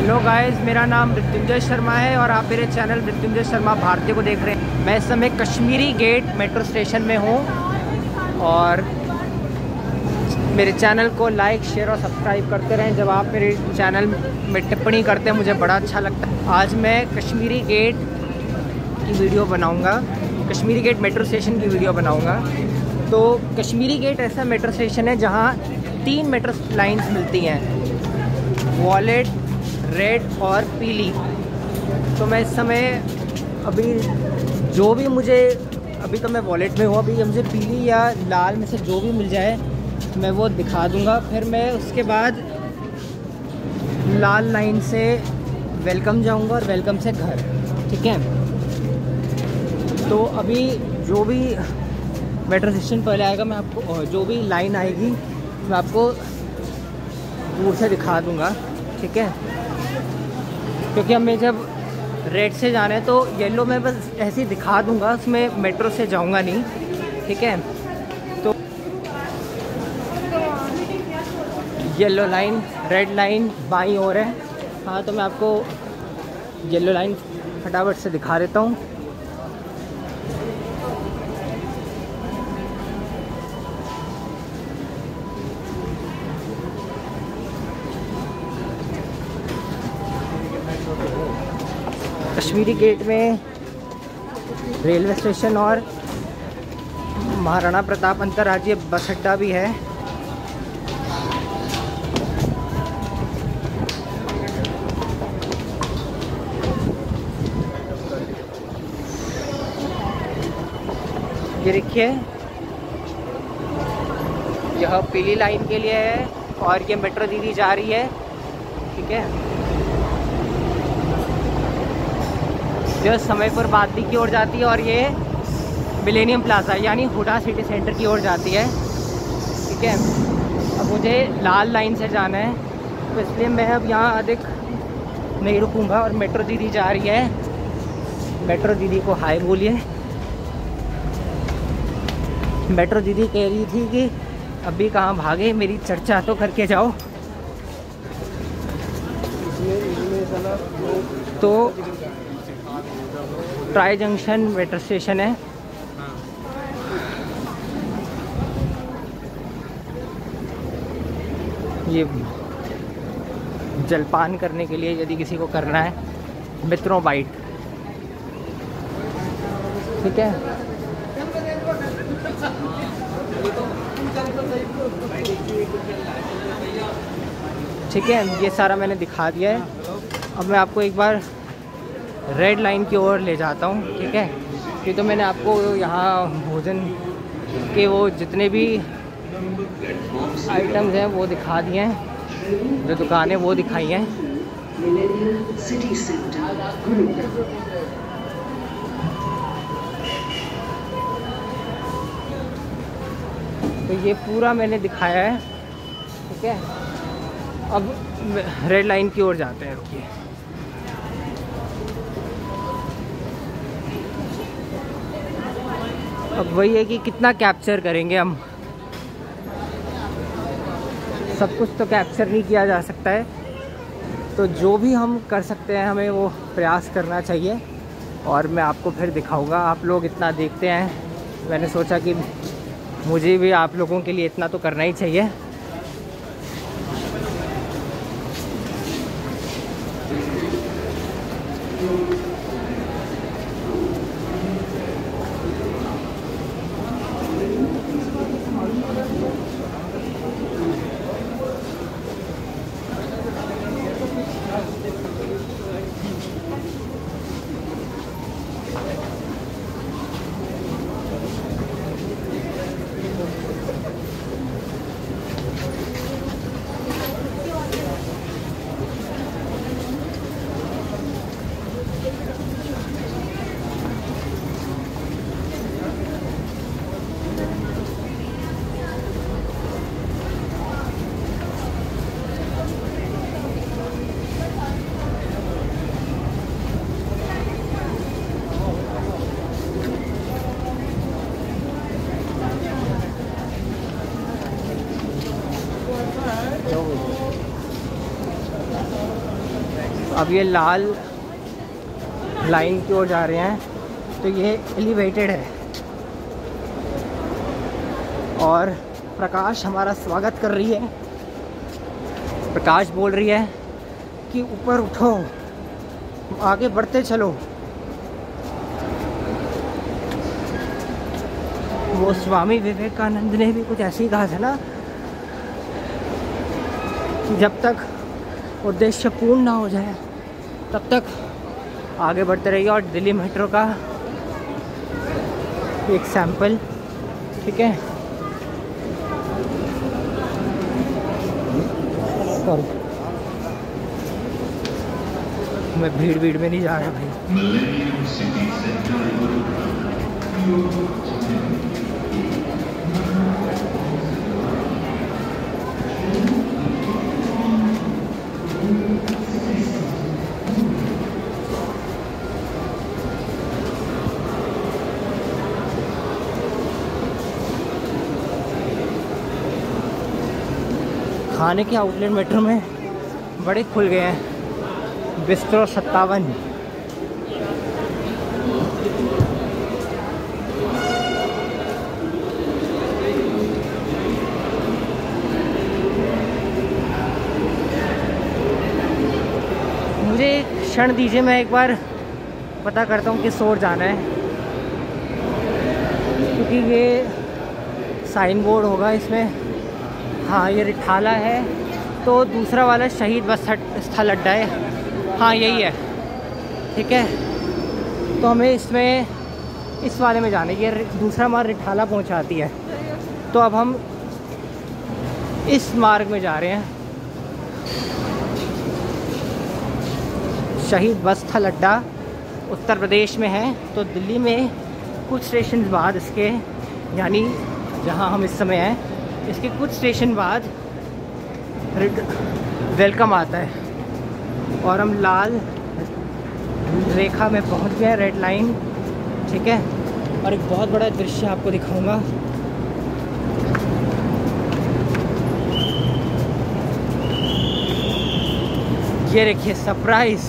Hello guys, मेरा नाम मृत्युंजय शर्मा है और आप मेरे चैनल मृत्युंजय शर्मा भारतीय को देख रहे हैं। मैं इस समय कश्मीरी गेट मेट्रो स्टेशन में हूँ और मेरे चैनल को लाइक, शेयर और सब्सक्राइब करते रहें। जब आप मेरे चैनल में टिप्पणी करते हैं मुझे बड़ा अच्छा लगता है। आज मैं कश्मीरी गेट की वीडियो बनाऊँगा, कश्मीरी गेट मेट्रो स्टेशन की वीडियो बनाऊँगा। तो कश्मीरी गेट ऐसा मेट्रो स्टेशन है जहाँ 3 मेट्रो लाइन्स मिलती हैं, वॉलेट, रेड और पीली। तो मैं इस समय जो भी मुझे अभी तो मैं वॉलेट में हूँ, अभी मुझे पीली या लाल में से जो भी मिल जाए मैं वो दिखा दूँगा। फिर मैं उसके बाद लाल लाइन से वेलकम जाऊँगा और वेलकम से घर, ठीक है। तो अभी जो भी मेट्रो स्टेशन पहले आएगा मैं आपको, जो भी लाइन आएगी मैं आपको दूर से दिखा दूँगा, ठीक है। क्योंकि हमें जब रेड से जाना है तो येलो में बस ऐसे ही दिखा दूंगा, उसमें मेट्रो से जाऊंगा नहीं, ठीक है। तो येलो लाइन, रेड लाइन बाईं ओर है। हाँ, तो मैं आपको येलो लाइन फटाफट से दिखा देता हूँ। कश्मीरी गेट में रेलवे स्टेशन और महाराणा प्रताप अंतर्राज्यीय बस अड्डा भी है। ये देखिए, यह पीली लाइन के लिए है और ये मेट्रो दीदी जा रही है, ठीक है। जो समयपुर बादली की ओर जाती है और ये मिलेनियम प्लाजा यानी हुडा सिटी सेंटर की ओर जाती है, ठीक है। अब मुझे लाल लाइन से जाना है तो इसलिए मैं अब यहाँ अधिक नहीं रुकूंगा और मेट्रो दीदी जा रही है। मेट्रो दीदी को हाय बोलिए। मेट्रो दीदी कह रही थी कि अभी कहाँ भागे, मेरी चर्चा तो करके जाओ। तो ट्राई जंक्शन मेट्रो स्टेशन है। ये जलपान करने के लिए यदि किसी को करना है, मित्रों बाइट, ठीक है। ठीक है, ये सारा मैंने दिखा दिया है। अब मैं आपको एक बार रेड लाइन की ओर ले जाता हूँ, ठीक है। ये तो मैंने आपको यहाँ भोजन के वो जितने भी आइटम्स हैं वो दिखा दिए हैं, जो दुकानें वो दिखाई हैं। तो ये पूरा मैंने दिखाया है, ठीक है। अब रेड लाइन की ओर जाते हैं, रुकिए। अब वही है कि कितना कैप्चर करेंगे हम, सब कुछ तो कैप्चर नहीं किया जा सकता है। तो जो भी हम कर सकते हैं हमें वो प्रयास करना चाहिए और मैं आपको फिर दिखाऊंगा। आप लोग इतना देखते हैं, मैंने सोचा कि मुझे भी आप लोगों के लिए इतना तो करना ही चाहिए। अब ये लाल लाइन की ओर जा रहे हैं, तो ये एलिवेटेड है और प्रकाश हमारा स्वागत कर रही है। प्रकाश बोल रही है कि ऊपर उठो, आगे बढ़ते चलो। वो स्वामी विवेकानंद ने भी कुछ ऐसे ही कहा था ना, कि जब तक उद्देश्य पूर्ण ना हो जाए तब तक आगे बढ़ते रहिए। और दिल्ली मेट्रो का एक सैंपल, ठीक है। सॉरी, मैं भीड़ में नहीं जा रहा भाई। खाने के आउटलेट मेट्रो में बड़े खुल गए हैं। बिस्ट्रो 57, मुझे एक क्षण दीजिए, मैं एक बार पता करता हूँ किस ओर जाना है, क्योंकि ये साइन बोर्ड होगा इसमें। हाँ, ये रिठाला है, तो दूसरा वाला शहीद बस स्थल अड्डा है। हाँ, यही है, ठीक है। तो हमें इसमें इस वाले में जाना है। ये दूसरा मार्ग रिठाला पहुंचाती है, तो अब हम इस मार्ग में जा रहे हैं। शहीद बस स्थल अड्डा उत्तर प्रदेश में है, तो दिल्ली में कुछ स्टेशन बाद इसके, यानी जहाँ हम इस समय हैं, इसके कुछ स्टेशन बाद वेलकम आता है। और हम लाल रेखा में पहुंच गए, रेड लाइन, ठीक है। और एक बहुत बड़ा दृश्य आपको दिखाऊंगा। ये देखिए, सरप्राइज।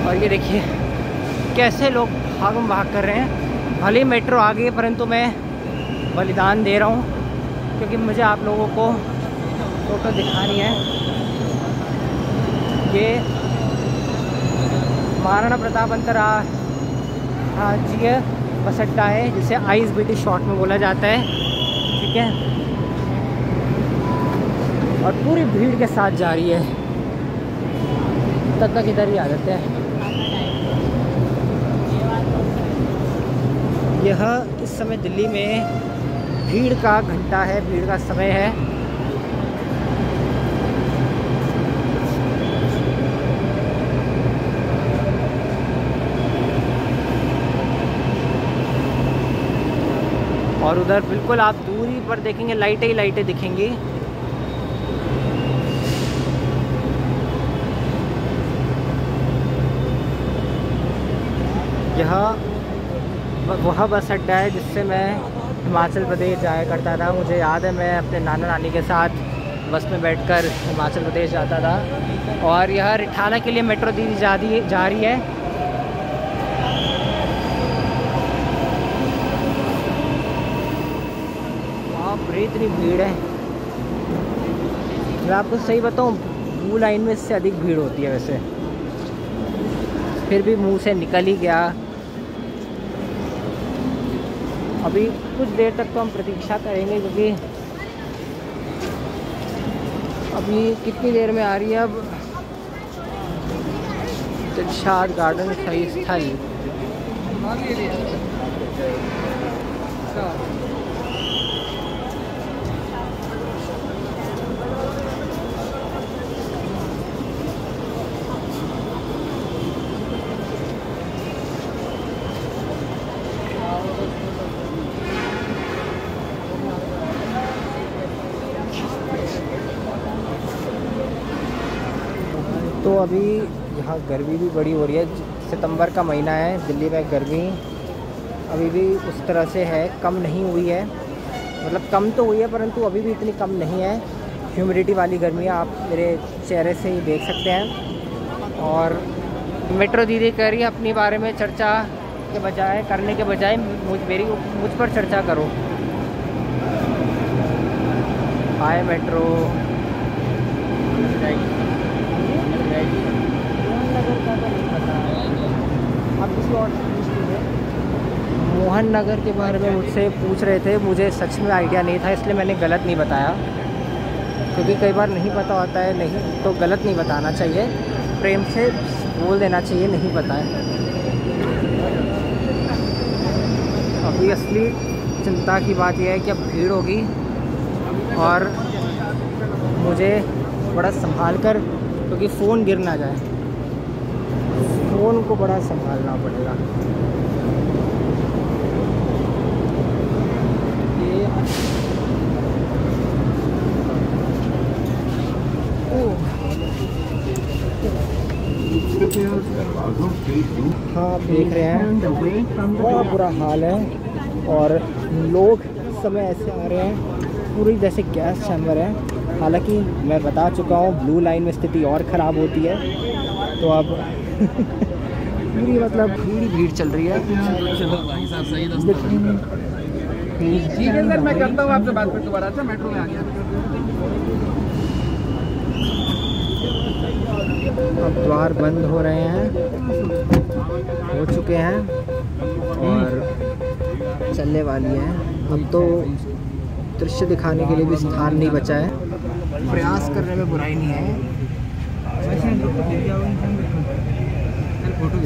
और ये देखिए कैसे लोग भागम भाग कर रहे हैं। भले ही मेट्रो आ गई है, परंतु मैं बलिदान दे रहा हूँ, क्योंकि मुझे आप लोगों को फोटो दिखानी है। ये महाराणा प्रताप अंतर्राज्यीय बस अड्डा है, जिसे ISBT शॉर्ट में बोला जाता है, ठीक है। और पूरी भीड़ के साथ जा रही है। तब तक इधर ही आ जाते हैं। यह इस समय दिल्ली में भीड़ का घंटा है, भीड़ का समय है। और उधर बिल्कुल आप दूरी पर देखेंगे, लाइटें ही लाइटें दिखेंगी। यह वह बस अड्डा है जिससे मैं हिमाचल प्रदेश जाया करता था। मुझे याद है, मैं अपने नाना नानी के साथ बस में बैठकर हिमाचल प्रदेश जाता था। और यह रिठाला के लिए मेट्रो दी जा रही है। वहाँ पर इतनी भीड़ है, मैं आपको सही बताऊँ, ब्लू लाइन में इससे अधिक भीड़ होती है। वैसे फिर भी मुंह से निकल ही गया। अभी कुछ देर तक तो हम प्रतीक्षा करेंगे, क्योंकि अभी कितनी देर में आ रही है। अब दिलशाद गार्डन सही स्थल, तो अभी यहाँ गर्मी भी बड़ी हो रही है। सितंबर का महीना है, दिल्ली में गर्मी अभी भी उस तरह से है, कम नहीं हुई है। मतलब कम तो हुई है परंतु अभी भी इतनी कम नहीं है। ह्यूमिडिटी वाली गर्मी है, आप मेरे चेहरे से ही देख सकते हैं। और मेट्रो दीदी कह रही है अपनी बारे में चर्चा के बजाय करने के बजाय मुझ पर चर्चा करो। हाय मेट्रो। आप किसी और से पूछ लीजिए। मोहन नगर के बारे में मुझसे पूछ रहे थे, मुझे सच में आइडिया नहीं था इसलिए मैंने गलत नहीं बताया, क्योंकि कई बार नहीं पता होता है, नहीं तो गलत नहीं बताना चाहिए, प्रेम से बोल देना चाहिए नहीं पता है। अभी असली चिंता की बात यह है कि अब भीड़ होगी और मुझे बड़ा संभाल कर, क्योंकि फ़ोन गिर ना जाए, फ़ोन को बड़ा संभालना पड़ेगा। हाँ आप देख रहे हैं बहुत बुरा हाल है और लोग इस समय ऐसे आ रहे हैं पूरी जैसे गैस चैम्बर है। हालांकि मैं बता चुका हूँ ब्लू लाइन में स्थिति और ख़राब होती है, तो अब पूरी मतलब पूरी भीड़ चल रही है। ठीक है सर, मैं करता हूँ आपसे बात फिर दोबारा। अच्छा मेट्रो में आ गया। अब द्वार बंद हो रहे हैं, हो चुके हैं और चलने वाली है। अब तो दृश्य दिखाने के लिए भी स्थान नहीं बचा है। प्रयास करने में बुराई नहीं है।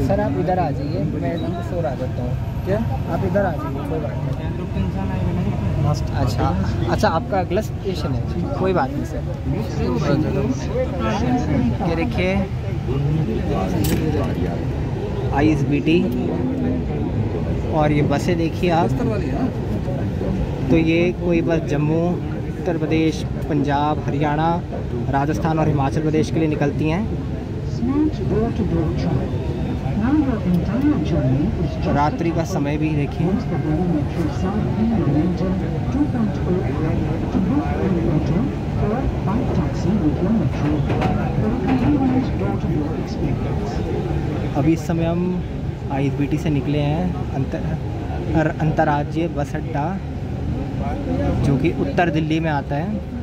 सर आप इधर आ जाइए, मैं एकदम शोर आ जाता हूँ। क्या आप इधर आ जाइए, कोई बात नहीं। अच्छा अच्छा, आपका अगला स्टेशन है, कोई बात नहीं सर। ये देखिए ISBT और ये बसें देखिए आप। तो ये कोई बस जम्मू, उत्तर प्रदेश, पंजाब, हरियाणा, राजस्थान और हिमाचल प्रदेश के लिए निकलती हैं। रात्रि का समय भी देखिए। अभी इस समय हम ISBT से निकले हैं अंतर्राज्यीय बस अड्डा, जो कि उत्तर दिल्ली में आता है।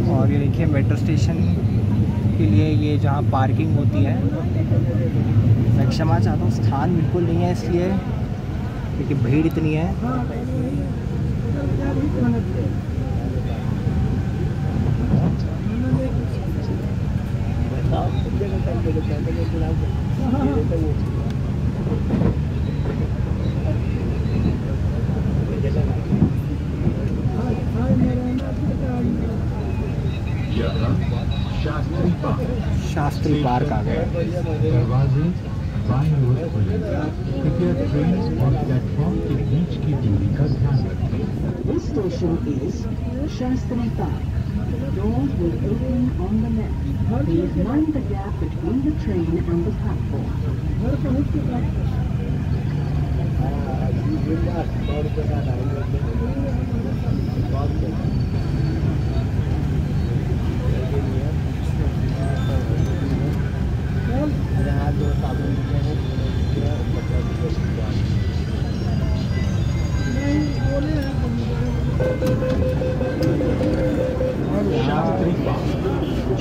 और ये देखिए मेट्रो स्टेशन के लिए ये जहाँ पार्किंग होती है, मैं क्षमा चाहता हूँ स्थान बिल्कुल नहीं है इसलिए, क्योंकि भीड़ इतनी है। शास्त्री पार्क आ गया। दरवाजे बाईं ओर खुले। कृपया ट्रेन और प्लेटफॉर्म के बीच की दूरी का ध्यान रखें। This station is Shastri Park. Doors will open on the left. Please mind the gap between the train and the platform.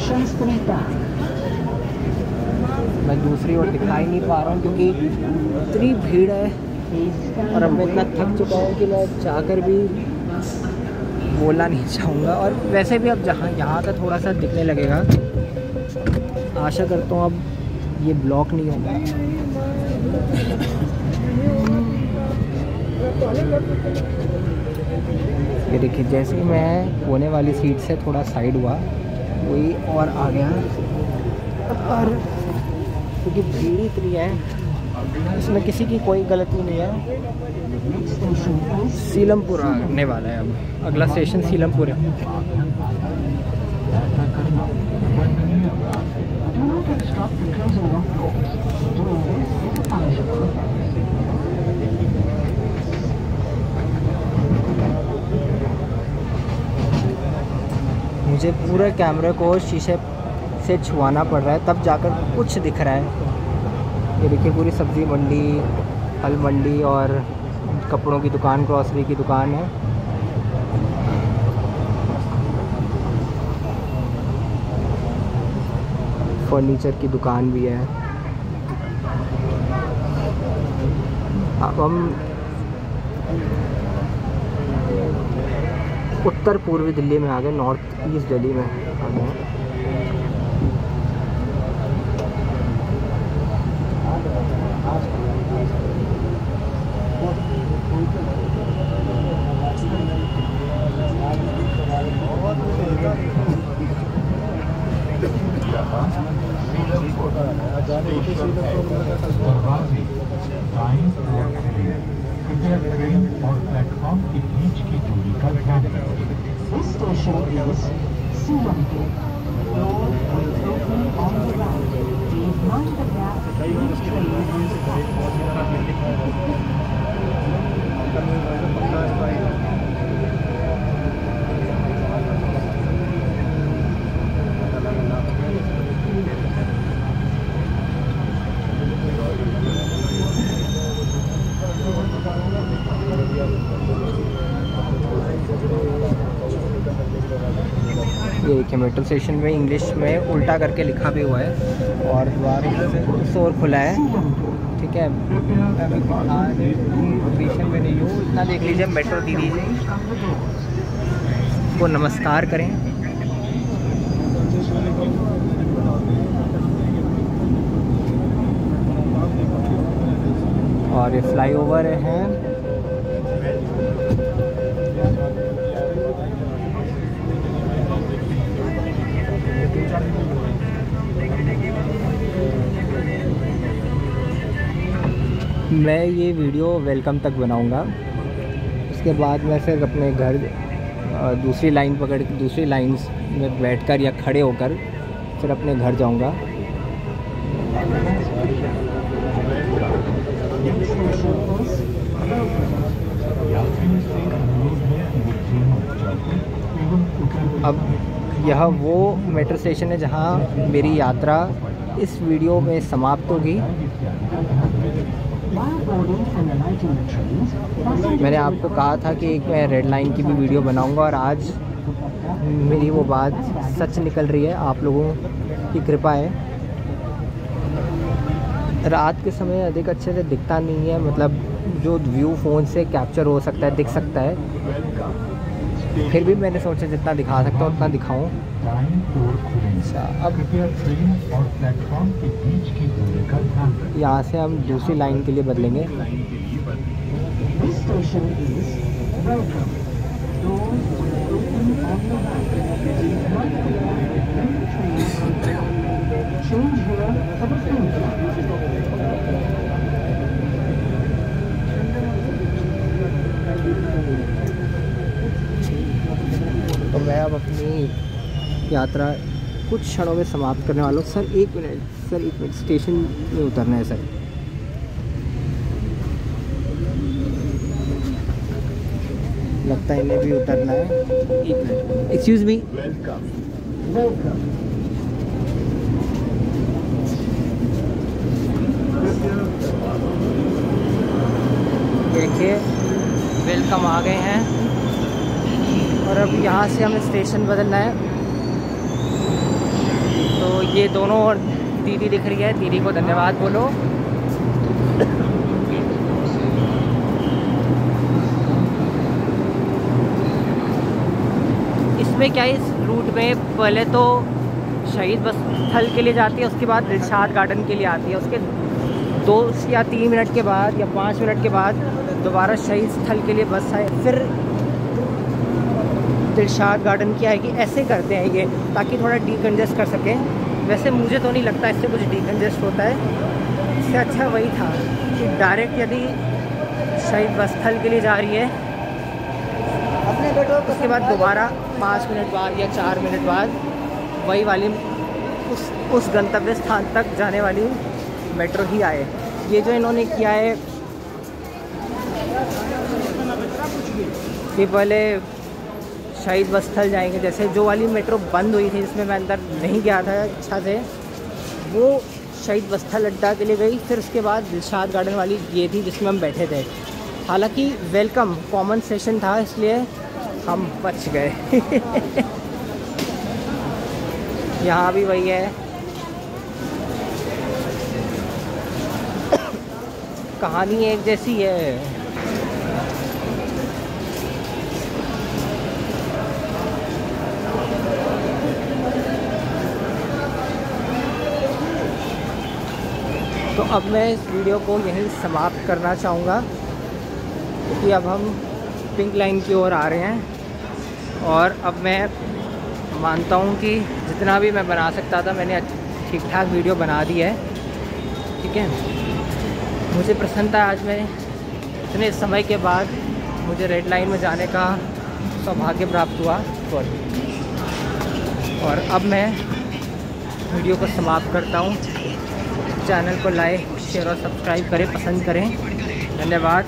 Shastri park. मैं दूसरी ओर दिखाई नहीं पा रहा हूँ क्योंकि इतनी भीड़ है और अब मैं इतना थक चुका हूँ कि मैं जाकर भी बोलना नहीं चाहूँगा। और वैसे भी अब यहाँ का थोड़ा सा दिखने लगेगा। आशा करता हूँ अब ये ब्लॉक नहीं होगा। ये देखिए, जैसे ही मैं कोने वाली सीट से थोड़ा साइड हुआ वही और आ गया, और क्योंकि भीड़ इतनी है इसमें किसी की कोई गलती नहीं है। सीलमपुर आने वाला है, अब अगला स्टेशन सीलमपुर है। मुझे पूरे कैमरे को शीशे से छुआना पड़ रहा है तब जाकर कुछ दिख रहा है। ये देखिए, पूरी सब्ज़ी मंडी, फल मंडी और कपड़ों की दुकान, ग्रॉसरी की दुकान है। फर्नीचर की दुकान भी है। अब हम उत्तर पूर्वी दिल्ली में आ गए, नॉर्थ ईस्ट दिल्ली में आ गए। दरवाजे दाएं और खड़े, कृपया ट्रेन और प्लेटफॉर्म के बीच की दूरी का ध्यान रखें। This station is Seelanpur. Doors will open on the right. Please mind the gap between the train and the platform. ये देखिए, मेट्रो स्टेशन में इंग्लिश में उल्टा करके लिखा भी हुआ है और द्वार शोर खुला है। ठीक है, आज स्टेशन में नहीं हूँ, इतना देख लीजिए। मेट्रो दीदी को नमस्कार करें। और ये फ्लाईओवर है। मैं ये वीडियो वेलकम तक बनाऊंगा, उसके बाद मैं फिर अपने घर दूसरी लाइन पकड़ के दूसरी लाइन्स में बैठकर या खड़े होकर फिर अपने घर जाऊंगा। अब यह वो मेट्रो स्टेशन है जहां मेरी यात्रा इस वीडियो में समाप्त होगी। मैंने आपको कहा था कि एक मैं रेड लाइन की भी वीडियो बनाऊंगा और आज मेरी वो बात सच निकल रही है, आप लोगों की कृपा है। रात के समय अधिक अच्छे से दिखता नहीं है, मतलब जो व्यू फ़ोन से कैप्चर हो सकता है, दिख सकता है। फिर भी मैंने सोचा जितना दिखा सकता हूँ उतना दिखाऊँ। अच्छा, अब यहाँ से हम दूसरी लाइन के लिए बदलेंगे। तो मैं अब अपनी यात्रा कुछ क्षणों में समाप्त करने वाला हूँ। सर एक मिनट, स्टेशन में उतरना है सर। लगता है इन्हें भी उतरना है। एक मिनट, एक्सक्यूज़ मी। देखिए, वेलकम आ गए हैं और अब यहाँ से हमें स्टेशन बदलना है। तो ये दोनों दीदी दिख रही है, दीदी को धन्यवाद बोलो। इसमें क्या है, इस रूट में पहले तो शहीद बस स्थल के लिए जाती है, उसके बाद दिलशाद गार्डन के लिए आती है। उसके 2 या 3 मिनट के बाद या 5 मिनट के बाद दोबारा शहीद स्थल के लिए बस आए, फिर दिलशाद गार्डन की आएगी। ऐसे करते हैं ये ताकि थोड़ा डीकंजेस्ट कर सकें। वैसे मुझे तो नहीं लगता इससे कुछ डीकंजेस्ट होता है। इससे अच्छा वही था कि डायरेक्ट यदि शहीद बस स्थल के लिए जा रही है अपने बेटों, उसके बाद दोबारा 5 मिनट बाद या 4 मिनट बाद वही वाली उस गंतव्य स्थान तक जाने वाली मेट्रो ही आए। ये जो इन्होंने किया है कि पहले शहीद बस स्थल जाएंगे, जैसे जो वाली मेट्रो बंद हुई थी जिसमें मैं अंदर नहीं गया था अच्छा से, वो शहीद बस स्थल अड्डा के लिए गई। फिर उसके बाद दिलशाद गार्डन वाली ये थी जिसमें हम बैठे थे। हालांकि वेलकम कॉमन सेशन था इसलिए हम बच गए। यहाँ भी वही है, कहानी एक जैसी है। तो अब मैं इस वीडियो को यहीं समाप्त करना चाहूँगा क्योंकि अब हम पिंक लाइन की ओर आ रहे हैं। और अब मैं मानता हूँ कि जितना भी मैं बना सकता था मैंने ठीक ठाक वीडियो बना दी है। ठीक है, मुझे प्रसन्नता आज मैं इतने समय के बाद मुझे रेड लाइन में जाने का सौभाग्य प्राप्त हुआ। और अब मैं वीडियो को समाप्त करता हूँ। चैनल को लाइक शेयर और सब्सक्राइब करें, पसंद करें। धन्यवाद।